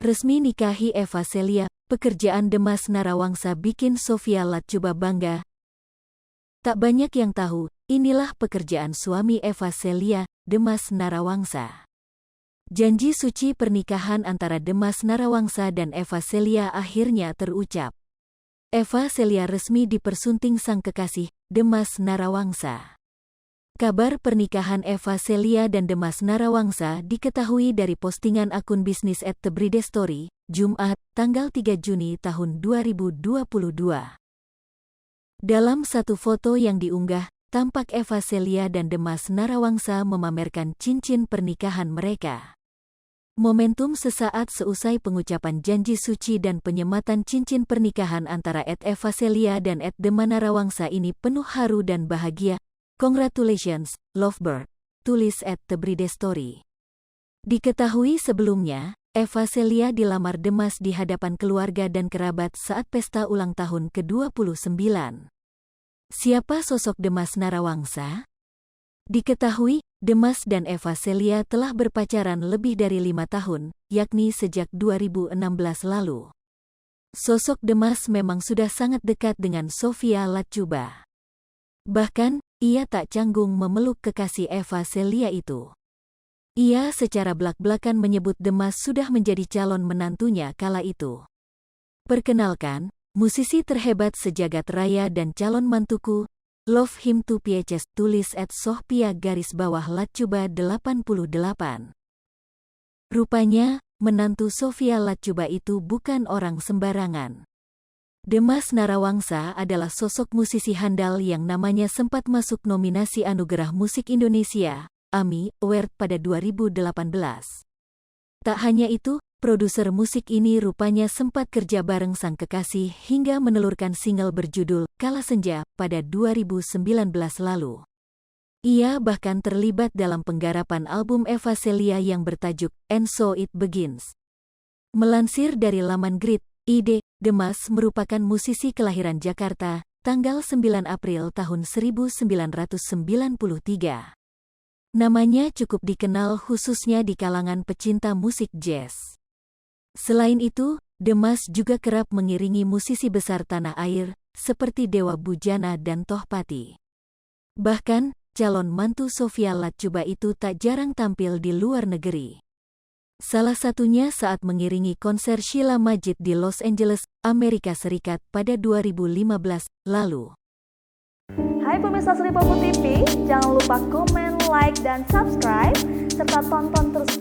resmi nikahi Eva Celia, pekerjaan Demas Narawangsa bikin Sophia Latjuba bangga. Tak banyak yang tahu, inilah pekerjaan suami Eva Celia, Demas Narawangsa. Janji suci pernikahan antara Demas Narawangsa dan Eva Celia akhirnya terucap. Eva Celia resmi dipersunting sang kekasih, Demas Narawangsa. Kabar pernikahan Eva Celia dan Demas Narawangsa diketahui dari postingan akun bisnis @thebridestory, Jumat, tanggal 3 Juni tahun 2022. Dalam satu foto yang diunggah, tampak Eva Celia dan Demas Narawangsa memamerkan cincin pernikahan mereka. Momentum sesaat seusai pengucapan janji suci dan penyematan cincin pernikahan antara Eva Celia dan Demas Narawangsa ini penuh haru dan bahagia. Congratulations, lovebird, tulis @thebridestory. Diketahui sebelumnya, Eva Celia dilamar Demas di hadapan keluarga dan kerabat saat pesta ulang tahun ke-29. Siapa sosok Demas Narawangsa? Diketahui, Demas dan Eva Celia telah berpacaran lebih dari 5 tahun, yakni sejak 2016 lalu. Sosok Demas memang sudah sangat dekat dengan Sophia Latjuba. Bahkan, ia tak canggung memeluk kekasih Eva Celia itu. Ia secara belak-belakan menyebut Demas sudah menjadi calon menantunya kala itu. Perkenalkan, musisi terhebat sejagat raya dan calon mantuku, love him to pieces, tulis @sophia_Latjuba 88. Rupanya, menantu Sophia Latjuba itu bukan orang sembarangan. Demas Narawangsa adalah sosok musisi handal yang namanya sempat masuk nominasi Anugerah Musik Indonesia, AMI Award pada 2018. Tak hanya itu, produser musik ini rupanya sempat kerja bareng sang kekasih hingga menelurkan single berjudul Kala Senja pada 2019 lalu. Ia bahkan terlibat dalam penggarapan album Eva Celia yang bertajuk And So It Begins. Melansir dari laman Grid.id, Demas merupakan musisi kelahiran Jakarta, tanggal 9 April tahun 1993. Namanya cukup dikenal khususnya di kalangan pecinta musik jazz. Selain itu, Demas juga kerap mengiringi musisi besar tanah air, seperti Dewa Bujana dan Tohpati. Bahkan, calon mantu Sophia Latjuba itu tak jarang tampil di luar negeri. Salah satunya saat mengiringi konser Sheila Majid di Los Angeles, Amerika Serikat pada 2015 lalu. Hai pemirsa Sri Popo TV, jangan lupa komen, like, dan subscribe, serta tonton terus